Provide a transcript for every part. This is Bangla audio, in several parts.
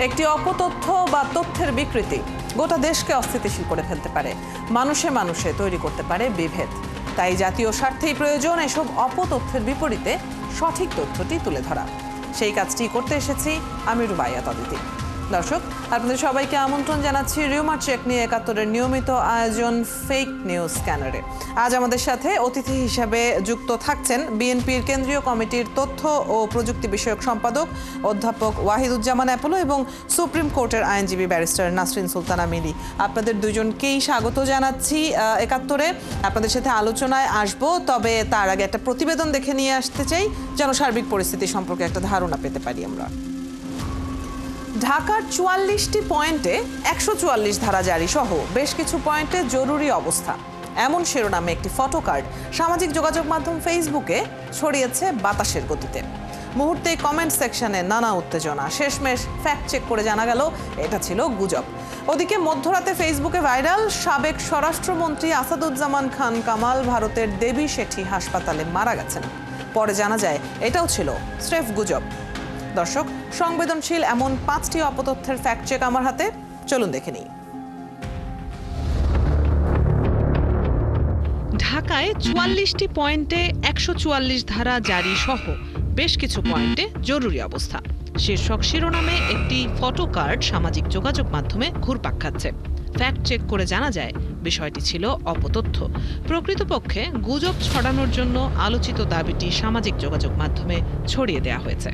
একটি অপতথ্য বা তথ্যের বিকৃতি গোটা দেশকে অস্থিতিশীল করে ফেলতে পারে, মানুষে মানুষে তৈরি করতে পারে বিভেদ। তাই জাতীয় স্বার্থেই প্রয়োজন এসব অপতথ্যের বিপরীতে সঠিক তথ্যটি তুলে ধরা। সেই কাজটি করতে এসেছি আমি রুবাইয়াত অদিতি। দর্শক, আপনাদের সবাইকে আমন্ত্রণ জানাচ্ছি রিউমার চেক নিয়ে ৭১-এর নিয়মিত আয়োজন ফেক নিউজ স্ক্যানারে। আজ আমাদের সাথে অতিথি হিসেবে যুক্ত থাকছেন বিএনপির কেন্দ্রীয় কমিটির তথ্য ও প্রযুক্তি বিষয়ক সম্পাদক অধ্যাপক ওয়াহিদুজ্জামান অ্যাপোলো এবং সুপ্রিম কোর্টের আইনজীবী ব্যারিস্টার নাসরিন সুলতানা মিলি। আপনাদের দুজনকেই স্বাগত জানাচ্ছি ৭১-এ। আপনাদের সাথে আলোচনায় আসব, তবে তার আগে একটা প্রতিবেদন দেখে নিয়ে আসতে চাই যেন সার্বিক পরিস্থিতি সম্পর্কে একটা ধারণা পেতে পারি আমরা। ঢাকার ৪৪টি পয়েন্টে ১৪৪ ধারা জারি সহ বেশ কিছু পয়েন্টে জরুরি অবস্থা, এমন শিরোনামে একটি ফটোকার্ড সামাজিক যোগাযোগ মাধ্যম ফেসবুকে ছড়িয়েছে বাতাসের গতিতে। মুহূর্তেই কমেন্ট সেকশনে নানা উত্তেজনা। শেষমেশ ফ্যাক্ট চেক করে জানা গেল এটা ছিল গুজব। ওদিকে মধ্যরাতে ফেসবুকে ভাইরাল সাবেক স্বরাষ্ট্রমন্ত্রী আসাদুজ্জামান খান কামাল ভারতের দেবী শেঠি হাসপাতালে মারা গেছেন। পরে জানা যায় এটাও ছিল স্রেফ গুজব। দর্শক, সংবেদনশীল এমন ৫টি অপতথ্যের ফ্যাক্ট চেক আমার হাতে, চলুন দেখে নিই। ঢাকায় ৪৪টি পয়েন্টে ১৪৪ ধারা জারি সহ বেশ কিছু পয়েন্টে জরুরি অবস্থা শীর্ষক শিরোনামে একটি ফটোকার্ড সামাজিক যোগাযোগ মাধ্যমে ঘুরপাক খাচ্ছে। ফ্যাক্ট চেক করে জানা যায় বিষয়টি ছিল অপতথ্য। প্রকৃতপক্ষে গুজব ছড়ানোর জন্য আলোচিত দাবিটি সামাজিক যোগাযোগ মাধ্যমে ছড়িয়ে দেওয়া হয়েছে।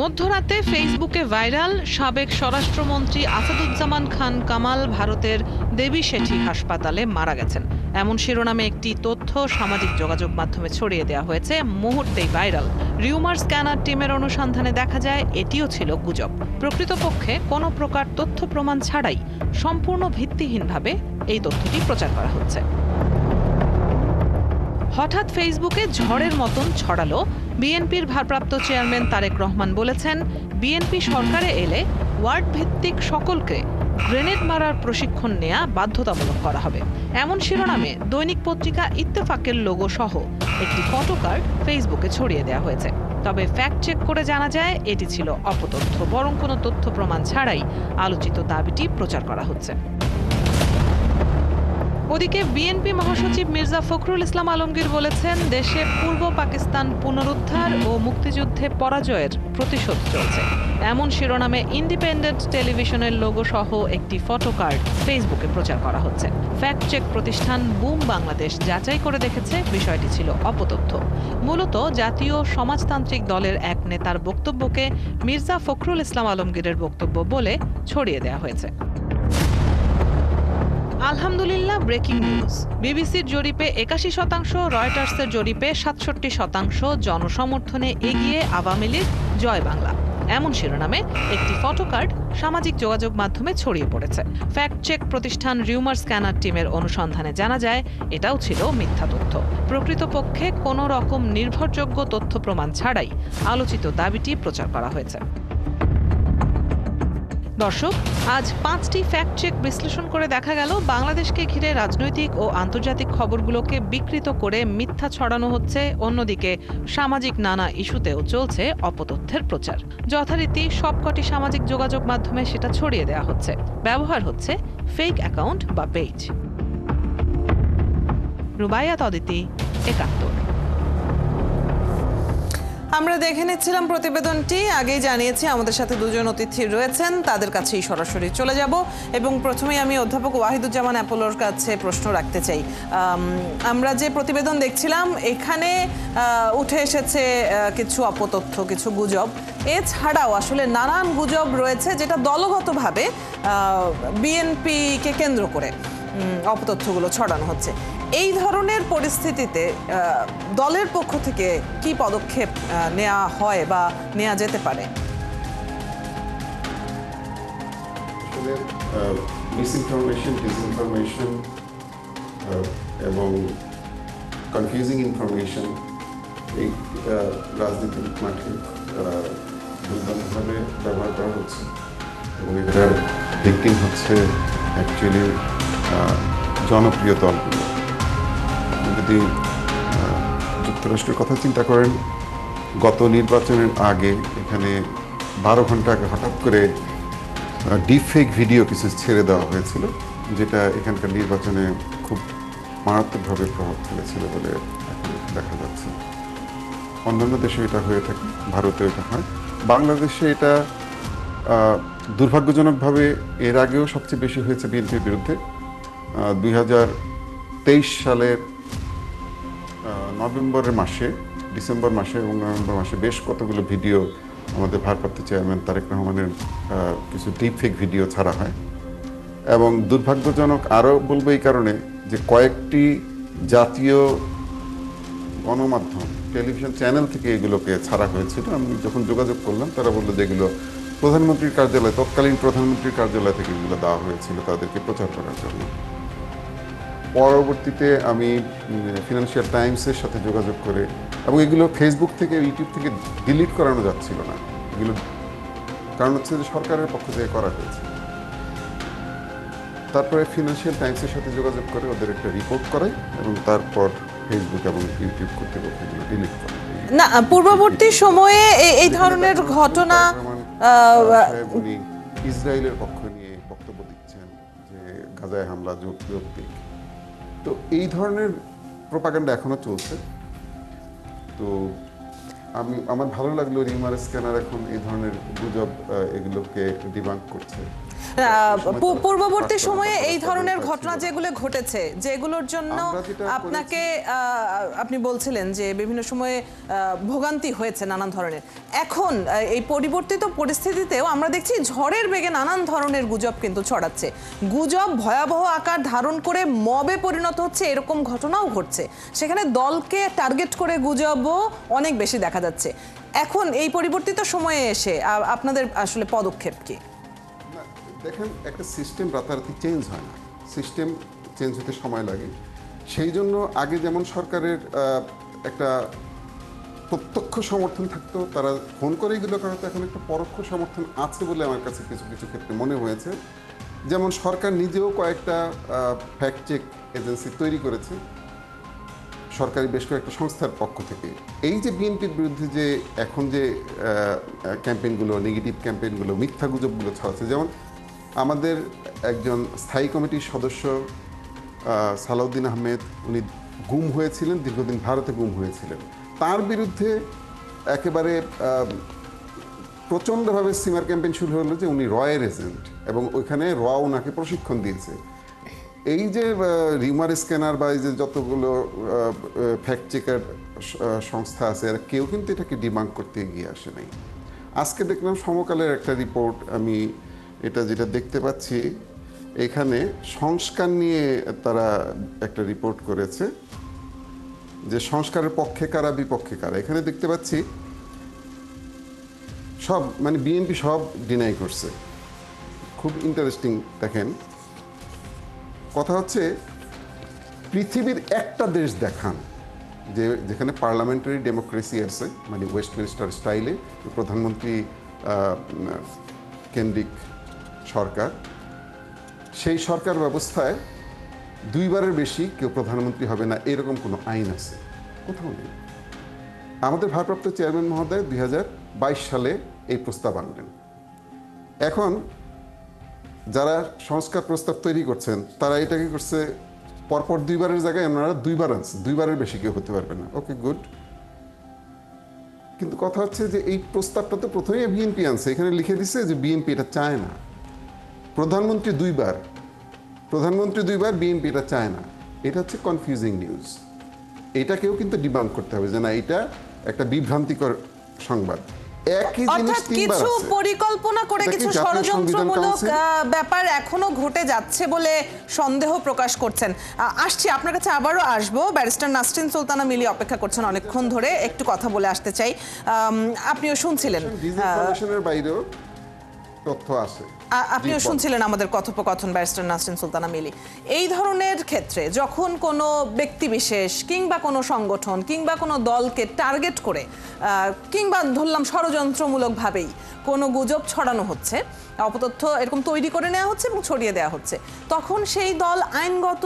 মধ্যরাতে ফেসবুকে ভাইরাল সাবেক স্বরাষ্ট্রমন্ত্রী আসাদুজ্জামান খান কামাল ভারতের দেবী শেঠি হাসপাতালে মারা গেছেন, এমন শিরোনামে একটি তথ্য সামাজিক যোগাযোগ মাধ্যমে ছড়িয়ে দেওয়া হয়েছে। মুহূর্তেই ভাইরাল। রিউমার স্ক্যানার টিমের অনুসন্ধানে দেখা যায় এটিও ছিল গুজব। প্রকৃতপক্ষে কোনো প্রকার তথ্য প্রমাণ ছাড়াই সম্পূর্ণ ভিত্তিহীনভাবে এই তথ্যটি প্রচার করা হচ্ছে। হঠাৎ ফেসবুকে ঝড়ের মতন ছড়ালো। বিএনপির ভারপ্রাপ্ত চেয়ারম্যান তারেক রহমান বলেছেন, বিএনপি সরকারে এলে ওয়ার্ড ভিত্তিক সকলকে গ্রেনেড মারার প্রশিক্ষণ নেওয়া বাধ্যতামূলক করা হবে, এমন শিরোনামে দৈনিক পত্রিকা ইত্তেফাকের লোগো সহ একটি ফটোকার্ড ফেসবুকে ছড়িয়ে দেওয়া হয়েছে। তবে ফ্যাক্ট চেক করে জানা যায় এটি ছিল অপতথ্য, বরং কোনো তথ্য প্রমাণ ছাড়াই আলোচিত দাবিটি প্রচার করা হচ্ছে। ওদিকে বিএনপি মহাসচিব মির্জা ফখরুল ইসলাম আলমগীর বলেছেন, দেশে পূর্ব পাকিস্তান পুনরুদ্ধার ও মুক্তিযুদ্ধে পরাজয়ের প্রতিশোধ চলছে, এমন শিরোনামে ইন্ডিপেন্ডেন্ট টেলিভিশনের লোগো সহ একটি ফটোকার্ড ফেসবুকে প্রচার করা হচ্ছে। ফ্যাক্ট চেক প্রতিষ্ঠান বুম বাংলাদেশ যাচাই করে দেখেছে বিষয়টি ছিল অপতথ্য। মূলত জাতীয় সমাজতান্ত্রিক দলের এক নেতার বক্তব্যকে মির্জা ফখরুল ইসলাম আলমগীরের বক্তব্য বলে ছড়িয়ে দেওয়া হয়েছে। আলহামদুলিল্লাহ, ব্রেকিং নিউজ। বিবিসির জরিপে ৮১%, রয়টার্সের জরিপে ৬৭%। জনসমর্থনে এগিয়ে আওয়ামী লীগ, জয় বাংলা, এমন শিরোনামে একটি ফটোকার্ড সামাজিক যোগাযোগ মাধ্যমে ছড়িয়ে পড়েছে। ফ্যাক্ট চেক প্রতিষ্ঠান রিউমার স্ক্যানার টিমের অনুসন্ধানে জানা যায় এটাও ছিল মিথ্যা তথ্য। প্রকৃতপক্ষে কোনো রকম নির্ভরযোগ্য তথ্য প্রমাণ ছাড়াই আলোচিত দাবিটি প্রচার করা হয়েছে। দর্শক, আজ ৫টি ফ্যাক্ট চেক বিশ্লেষণ করে দেখা গেল বাংলাদেশকে ঘিরে রাজনৈতিক ও আন্তর্জাতিক খবরগুলোকে বিকৃত করে মিথ্যা ছড়ানো হচ্ছে, অন্যদিকে সামাজিক নানা ইস্যুতেও চলছে অপতথ্যের প্রচার। যথারীতি সবকটি সামাজিক যোগাযোগ মাধ্যমে সেটা ছড়িয়ে দেওয়া হচ্ছে। ব্যবহার হচ্ছে ফেক অ্যাকাউন্ট বা পেজ। রুবাইয়াত অদিতি, ৭১। আমরা দেখে নিচ্ছিলাম প্রতিবেদনটি। আগেই জানিয়েছি আমাদের সাথে দুজন অতিথি রয়েছেন, তাদের কাছেই সরাসরি চলে যাব এবং প্রথমেই আমি অধ্যাপক ওয়াহিদুজ্জামান অ্যাপোলোর কাছে প্রশ্ন রাখতে চাই। আমরা যে প্রতিবেদন দেখছিলাম এখানে উঠে এসেছে কিছু অপতথ্য, কিছু গুজব। এছাড়াও আসলে নানান গুজব রয়েছে যেটা দলগতভাবে বিএনপিকে কেন্দ্র করে অপতথ্যগুলো ছড়ানো হচ্ছে। এই ধরনের পরিস্থিতিতে দলের পক্ষ থেকে কি পদক্ষেপ নেওয়া হয় বা নেওয়া যেতে পারে? মিসইনফরমেশন, ডিসইনফরমেশন এবং কনফিউজিং ইনফরমেশন এই রাজনীতির মাঠে দুর্দান্তভাবে ব্যবহার করা হচ্ছে এবং এটার ভিকটিম হচ্ছে অ্যাকচুয়ালি জনপ্রিয় দলগুলো। যদি যুক্তরাষ্ট্রের কথা চিন্তা করেন, গত নির্বাচনের আগে এখানে 12 ঘন্টা আগে হঠাৎ করে ডিপ ফেক ভিডিও কিছু ছেড়ে দেওয়া হয়েছিল, যেটা এখানকার নির্বাচনে খুব মারাত্মকভাবে প্রভাব ফেলেছিল বলে এখন দেখা যাচ্ছে। অন্যান্য দেশে এটা হয়ে থাকে, ভারতেও এটা হয়, বাংলাদেশে এটা দুর্ভাগ্যজনকভাবে এর আগেও সবচেয়ে বেশি হয়েছে বিএনপির বিরুদ্ধে। 2023 সালের ডিসেম্বর মাসে এবং নভেম্বর মাসে বেশ কতগুলো ভিডিও আমাদের ভারপ্রাপ্ত চেয়ারম্যান তারেক রহমানের কিছু ডিপ ফেক ভিডিও ছাড়া হয়। এবং দুর্ভাগ্যজনক আরও বলবো এই কারণে যে কয়েকটি জাতীয় গণমাধ্যম টেলিভিশন চ্যানেল থেকে এগুলোকে ছাড়া হয়েছিল। আমি যখন যোগাযোগ করলাম তারা বললো যে এগুলো প্রধানমন্ত্রীর কার্যালয়, তৎকালীন প্রধানমন্ত্রীর কার্যালয় থেকে এগুলো দেওয়া হয়েছিল তাদেরকে প্রচার করার জন্য। পরবর্তীতে আমি ফিনান্সিয়াল টাইমসের সাথে যোগাযোগ করে, এবং এগুলো ফেসবুক থেকে ইউটিউব থেকে ডিলিট করানো যাচ্ছিল না এগুলো, কারণ হচ্ছে যে সরকারের পক্ষ থেকে করা হয়েছে। তারপরে ফিনান্সিয়াল টাইমসের সাথে যোগাযোগ করে ওদের একটা রিপোর্ট করাই এবং তারপর ফেসবুক এবং ইউটিউব কর্তৃপক্ষ এগুলো ডিলিট করে। না, পূর্ববর্তী সময়ে এই ধরনের ঘটনা উনি ইসরায়েলের পক্ষ নিয়ে বক্তব্য দিচ্ছেন যে গাজায় হামলা যৌক্তিক। তো এই ধরনের প্রোপাগান্ডা এখনো চলছে। তো আমার ভালো লাগলো রিউমার স্ক্যানার এখন এই ধরনের গুজব এগুলোকে ডিবাঙ্ক করছে। পূর্ববর্তী সময়ে এই ধরনের ঘটনা যেগুলো ঘটেছে, যেগুলোর জন্য আপনাকে আপনি বলছিলেন যে বিভিন্ন সময়ে ভোগান্তি হয়েছে নানান ধরনের, এখন এই পরিবর্তিত পরিস্থিতিতেও আমরা দেখছি ঝড়ের বেগে নানান ধরনের গুজব কিন্তু ছড়াচ্ছে। গুজব ভয়াবহ আকার ধারণ করে মবে পরিণত হচ্ছে, এরকম ঘটনাও ঘটছে। সেখানে দলকে টার্গেট করে গুজবও অনেক বেশি দেখা যাচ্ছে। এখন এই পরিবর্তিত সময়ে এসে আপনাদের আসলে পদক্ষেপ কি? দেখেন, একটা সিস্টেম রাতারাতি চেঞ্জ হয় না, সিস্টেম চেঞ্জ হতে সময় লাগে। সেই জন্য আগে যেমন সরকারের একটা প্রত্যক্ষ সমর্থন থাকতো, তারা ফোন করে এগুলো করাতো, এখন একটা পরোক্ষ সমর্থন আছে বলে আমার কাছে কিছু কিছু ক্ষেত্রে মনে হয়েছে। যেমন সরকার নিজেও কয়েকটা ফ্যাক্ট চেক এজেন্সি তৈরি করেছে সরকারি বেশ কয়েকটা সংস্থার পক্ষ থেকে। এই যে বিএনপির বিরুদ্ধে যে এখন যে ক্যাম্পেইনগুলো, নেগেটিভ ক্যাম্পেইনগুলো, মিথ্যা গুজবগুলো ছড়াচ্ছে, যেমন আমাদের একজন স্থায়ী কমিটির সদস্য সালাউদ্দিন আহমেদ, উনি গুম হয়েছিলেন, দীর্ঘদিন ভারতে গুম হয়েছিলেন। তার বিরুদ্ধে একেবারে প্রচণ্ডভাবে সিমার ক্যাম্পেইন শুরু হলো যে উনি রয়ের এজেন্ট, এবং ওইখানে ওনাকে প্রশিক্ষণ দিয়েছে। এই যে রিউমার স্ক্যানার বা এই যে যতগুলো ফ্যাক্ট চেকার সংস্থা আছে, এরা কেউ কিন্তু এটাকে ডিবাঙ্ক করতে এগিয়ে আসে নাই। আজকে দেখলাম সমকালের একটা রিপোর্ট, আমি এটা যেটা দেখতে পাচ্ছি এখানে সংস্কার নিয়ে তারা একটা রিপোর্ট করেছে যে সংস্কারের পক্ষে কারা বিপক্ষে কারা। এখানে দেখতে পাচ্ছি সব মানে বিএনপি সব ডিনাই করছে। খুব ইন্টারেস্টিং। দেখেন, কথা হচ্ছে পৃথিবীর একটা দেশ দেখান যেখানে পার্লামেন্টারি ডেমোক্রেসি আছে, মানে ওয়েস্টমিনিস্টার স্টাইলে প্রধানমন্ত্রী কেন্দ্রিক সরকার, সেই সরকার ব্যবস্থায় দুইবারের বেশি কেউ প্রধানমন্ত্রী হবে না এরকম কোনো আইন আছে? কোথাও নেই। আমাদের ভারপ্রাপ্ত চেয়ারম্যান মহোদয় 2022 সালে এই প্রস্তাব আনলেন। এখন যারা সংস্কার প্রস্তাব তৈরি করছেন তারা এটাকে করছে পরপর দুইবারের জায়গায় ওনারা দুইবার আনছে, দুইবারের বেশি কেউ হতে পারবে না। ওকে, গুড। কিন্তু কথা হচ্ছে যে এই প্রস্তাবটা তো প্রথমেই বিএনপি আনছে, এখানে লিখে দিছে যে বিএনপি এটা চায় না। প্রধানমন্ত্রী দুইবার, বিএনপি এটা চায় না। এটা হচ্ছে কনফিউজিং নিউজ। এটাকেও কিন্তু ডিবাঙ্ক করতে হবে যে না, এটা একটা বিভ্রান্তিকর সংবাদ। একই জিনিস তিনবার কিছু আছে। পরিকল্পনা করে কিছু ষড়যন্ত্রমূলক ব্যাপার এখনো ঘটে যাচ্ছে বলে সন্দেহ প্রকাশ করছেন। আসছি আপনার কাছে, আবারও আসবো। ব্যারিস্টার নাসরিন সুলতানা মিলি অপেক্ষা করছেন অনেকক্ষণ ধরে, একটু কথা বলে আসতে চাই। আপনিও শুনছিলেন, ডিসইনফরমেশনের বাইরেও তথ্য আছে। আপনিও শুনছিলেন আমাদের কথোপকথন ব্যারিস্টার নাসরিন সুলতানা মিলি। এই ধরনের ক্ষেত্রে যখন কোনো ব্যক্তি বিশেষ কিংবা কোনো সংগঠন কিংবা কোনো দলকে টার্গেট করে কিংবা ধরলাম ষড়যন্ত্রমূলকভাবেই কোনো গুজব ছড়ানো হচ্ছে, অপতথ্য এরকম তৈরি করে নেওয়া হচ্ছে এবং ছড়িয়ে দেওয়া হচ্ছে, তখন সেই দল আইনগত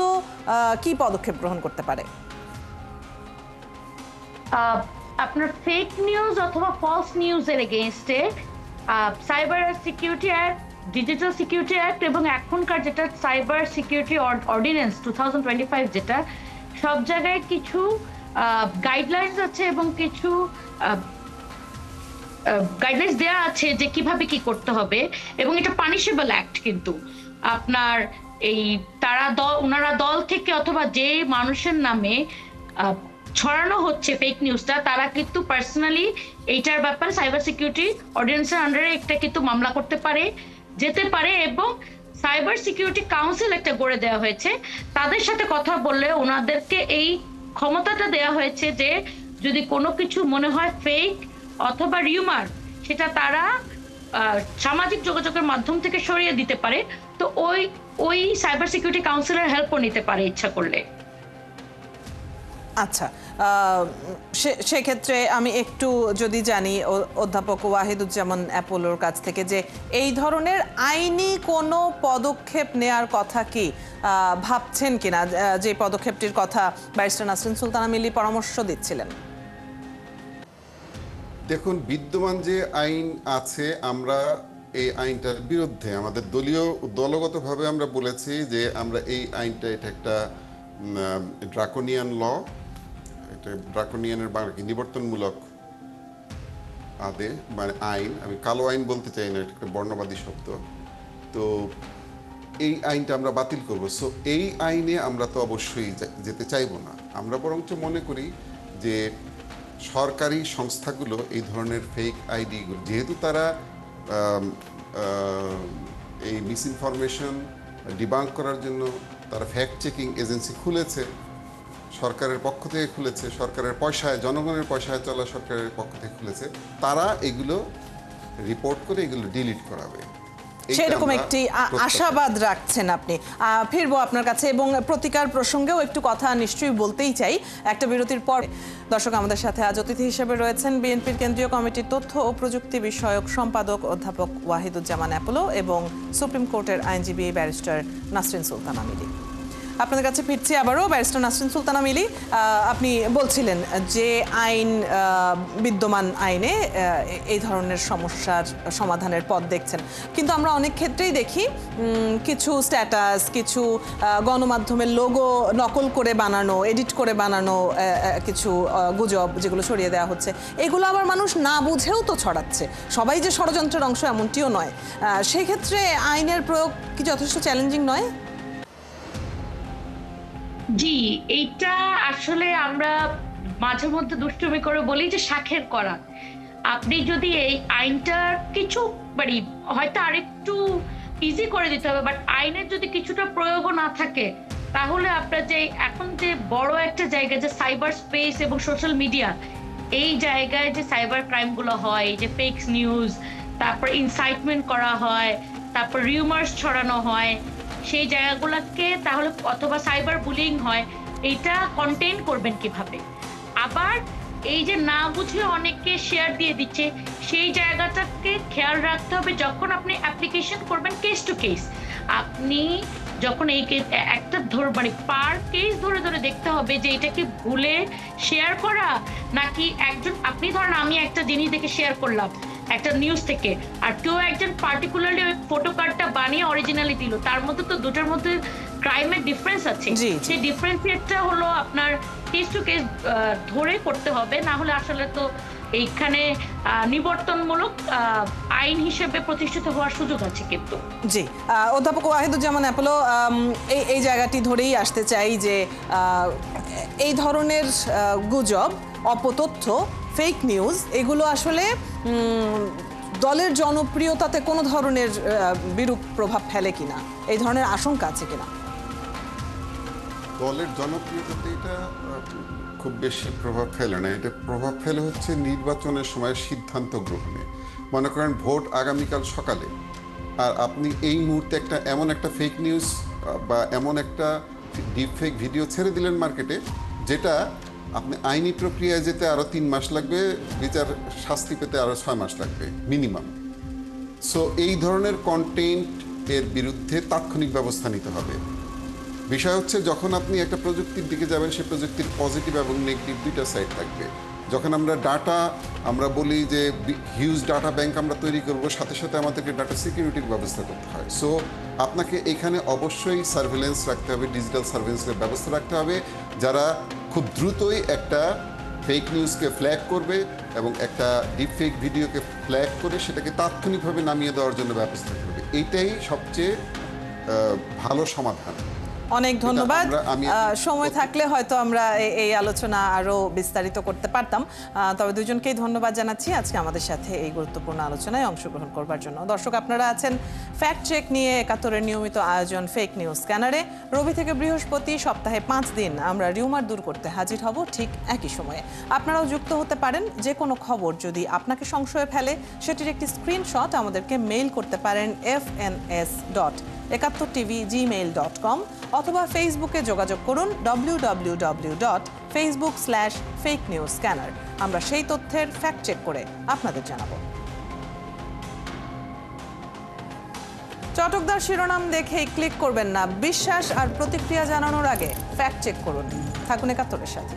কি পদক্ষেপ গ্রহণ করতে পারে? আপনার ফেক নিউজ অথবা ফলস নিউজের এগেইনস্টে cyber security act, digital security act এবং এখনকার যেটা সাইবার সিকিউরিটি অর্ডিন্যান্স 2025, যেটা সব জায়গায় কিছু গাইডলাইন্স আছে এবং কিছু গাইডলাইন্স দেওয়া আছে যে কিভাবে কি করতে হবে, এবং এটা পানিশেবল অ্যাক্ট। কিন্তু আপনার এই ওনারা দল থেকে অথবা যে মানুষের নামে ছড়ানো হচ্ছে ফেক নিউজটা, তারা কিন্তু পার্সোনালি এইটার ব্যাপারে সাইবার সিকিউরিটি অর্ডিন্যান্সের আন্ডারে একটা কিন্তু মামলা করতে যেতে পারে, এবং সাইবার সিকিউরিটি কাউন্সিল একটা গড়ে দেওয়া হয়েছে। তাদের সাথে কথা বললে ওনাদেরকে এই ক্ষমতাটা দেওয়া হয়েছে যে যদি কোনো কিছু মনে হয় ফেক অথবা রিউমার, সেটা তারা সামাজিক যোগাযোগের মাধ্যম থেকে সরিয়ে দিতে পারে। তো ওই সাইবার সিকিউরিটি কাউন্সিলের হেল্পও নিতে পারে ইচ্ছা করলে। আচ্ছা, সেক্ষেত্রে আমি একটু যদি জানি অধ্যাপক ওয়াহিদুজ্জামান অ্যাপোলোর কাছ থেকে যে এই ধরনের আইনি কোনো পদক্ষেপ নেয়ার কথা কি ভাবছেন কিনা, যে পদক্ষেপটির কথা ব্যারিস্টার নাসরিন সুলতানা মিলি পরামর্শ দিচ্ছিলেন? দেখুন, বিদ্যমান যে আইন আছে, আমরা এই আইনটার বিরুদ্ধে আমাদের দলগতভাবে আমরা বলেছি যে আমরা এই আইনটা, এটা একটা ড্রাকোনিয়ান ল, এটা ড্রাকোনিয়ানের বাংলা কি নিবর্তনমূলক মানে আইন। আমি কালো আইন বলতে চাই না, এটা একটা বর্ণবাদী শব্দ। তো এই আইনটা আমরা বাতিল করব। সো এই আইনে আমরা তো অবশ্যই যেতে চাইবো না। আমরা বরঞ্চ মনে করি যে সরকারি সংস্থাগুলো এই ধরনের ফেক আইডিগুলো, যেহেতু তারা এই মিসইনফরমেশন ডিবাঙ্ক করার জন্য তারা ফ্যাক্ট চেকিং এজেন্সি খুলেছে, সরকারের পক্ষ থেকে খুলেছে, সরকারের পয়সায়, জনগণের পয়সায় চলা সরকারের পক্ষ থেকে খুলেছে, তারা এগুলো রিপোর্ট করে এগুলো ডিলিট করাবে। সেরকম একটি আশাবাদ রাখছেন আপনি। ফিরবো আপনার কাছে এবং প্রতিকার প্রসঙ্গেও একটু কথা নিশ্চয়ই বলতেই চাই একটা বিরতির পর। দর্শক, আমাদের সাথে আজ অতিথি হিসেবে রয়েছেন বিএনপির কেন্দ্রীয় কমিটির তথ্য ও প্রযুক্তি বিষয়ক সম্পাদক অধ্যাপক ওয়াহিদুজ্জামান অ্যাপোলো এবং সুপ্রিম কোর্টের আইনজীবী ব্যারিস্টার নাসরিন সুলতানা মিলি। আপনাদের কাছে ফিরছি আবারও। ব্যারিস্টার নাসরিন সুলতানা মিলি, আপনি বলছিলেন যে আইন, বিদ্যমান আইনে এই ধরনের সমস্যার সমাধানের পথ দেখছেন, কিন্তু আমরা অনেক ক্ষেত্রেই দেখি কিছু স্ট্যাটাস, কিছু গণমাধ্যমের লোগো নকল করে বানানো, এডিট করে বানানো কিছু গুজব যেগুলো ছড়িয়ে দেওয়া হচ্ছে, এগুলো আবার মানুষ না বুঝেও তো ছড়াচ্ছে। সবাই যে ষড়যন্ত্রের অংশ এমনটিও নয়। সেই ক্ষেত্রে আইনের প্রয়োগ কি যথেষ্ট চ্যালেঞ্জিং নয়? জি, এইটা আসলে আমরা মাঝে মধ্যে দুষ্টুমি করে বলি যে শাখের করা। আপনি যদি এই আইনটার কিছু হয়তো আরেকটু ইজি করে দিতে হবে, বাট আইনের যদি কিছুটা প্রয়োগও না থাকে, তাহলে আপনার যে এখন যে বড় একটা জায়গা যে সাইবার স্পেস এবং সোশ্যাল মিডিয়া, এই জায়গায় যে সাইবার ক্রাইম গুলো হয়, যে ফেক নিউজ, তারপর ইনসাইটমেন্ট করা হয়, তারপর রিউমার্স ছড়ানো হয়, সেই জায়গাগুলোকে তাহলে, অথবা সাইবার বুলিং হয়, এটা কন্টেইন করবেন কিভাবে? আবার এই যে না বুঝে অনেককে শেয়ার দিয়ে দিচ্ছে, সেই জায়গাটাকে খেয়াল রাখতে হবে যখন আপনি অ্যাপ্লিকেশন করবেন কেস টু কেস। আপনি যখন এই একটা পার কেস ধরে ধরে দেখতে হবে যে এটা কি ভুলে শেয়ার করা, নাকি আপনি ধরেন আমি একটা জিনিস দেখে শেয়ার করলাম একটা নিউজ থেকে, আর কেউ একজন পার্টিকুলারলি ওই ফটো কার্ডটা বানিয়ে অরিজিনালি দিল, তার মধ্যে তো দুটোর মধ্যে ক্রাইমের ডিফারেন্স আছে। সেই ডিফারেন্সিয়েটটা হলো আপনার কেস টু কেস ধরে করতে হবে, না হলে আসলে তো এইখানে নিবর্তনমূলক আইন হিসেবে প্রতিষ্ঠিত হওয়ার সুযোগ আছে। কিন্তু জি, অধ্যাপক ওয়াহিদুজ্জামান অ্যাপোলো, এই জায়গাটি ধরেই আসতে চাই যে এই ধরনের গুজব, অপতথ্য, ফেক নিউজ, এগুলো আসলে দলের জনপ্রিয়তাতে কোনো ধরনের বিরূপ প্রভাব ফেলে কিনা, এই ধরনের আশঙ্কা আছে কিনা? দলের জনপ্রিয়তাতে এটা খুব বেশি প্রভাব ফেলে না। এটা প্রভাব ফেলে হচ্ছে নির্বাচনের সময় সিদ্ধান্ত গ্রহণে। মনে করেন ভোট আগামীকাল সকালে, আর আপনি এই মুহূর্তে এমন একটা ফেক নিউজ বা এমন একটা ডিপ ফেক ভিডিও ছেড়ে দিলেন মার্কেটে, যেটা আপনি আইনি প্রক্রিয়ায় যেতে আরও 3 মাস লাগবে, বিচার শাস্তি পেতে আরও 6 মাস লাগবে মিনিমাম। সো এই ধরনের কন্টেন্ট এর বিরুদ্ধে তাৎক্ষণিক ব্যবস্থা নিতে হবে। বিষয় হচ্ছে, যখন আপনি একটা প্রযুক্তির দিকে যাবেন, সেই প্রযুক্তির পজিটিভ এবং নেগেটিভ দুইটা সাইড থাকবে। যখন আমরা বলি যে হিউজ ডাটা ব্যাংক আমরা তৈরি করব, সাথে সাথে আমাদেরকে ডাটা সিকিউরিটির ব্যবস্থা করতে হয়। সো আপনাকে এখানে অবশ্যই সার্ভেলেন্স রাখতে হবে, ডিজিটাল সার্ভেলেন্সের ব্যবস্থা রাখতে হবে, যারা খুব দ্রুতই একটা ফেক নিউজকে ফ্ল্যাগ করবে এবং একটা ডিপ ফেক ভিডিওকে ফ্ল্যাগ করে সেটাকে তাৎক্ষণিকভাবে নামিয়ে দেওয়ার জন্য ব্যবস্থা করবে। এইটাই সবচেয়ে ভালো সমাধান। অনেক ধন্যবাদ। আমি সময় থাকলে হয়তো আমরা এই আলোচনা আরো বিস্তারিত করতে পারতাম, তবে দুজনকেই ধন্যবাদ জানাচ্ছি আজকে আমাদের সাথে এই গুরুত্বপূর্ণ আলোচনায় অংশগ্রহণ করবার জন্য। দর্শক, আপনারা আছেন ফ্যাক্ট চেক নিয়ে একাত্তরের নিয়মিত আয়োজন ফেক নিউজ স্ক্যানারে। রবি থেকে বৃহস্পতি সপ্তাহে 5 দিন আমরা রিউমার দূর করতে হাজির হব ঠিক একই সময়ে। আপনারাও যুক্ত হতে পারেন। যে কোনো খবর যদি আপনাকে সংশয়ে ফেলে সেটির একটি স্ক্রিনশট আমাদেরকে মেইল করতে পারেন fns.71tv@gmail.com অথবা ফেসবুকে যোগাযোগ করুন www.facebook/fakenewsscanner। আমরা সেই তথ্যের ফ্যাক্ট চেক করে আপনাদের জানাবো। চটকদার শিরোনাম দেখেই ক্লিক করবেন না। বিশ্বাস আর প্রতিক্রিয়া জানানোর আগে ফ্যাক্ট চেক করুন। থাকুন একাত্তরের সাথে।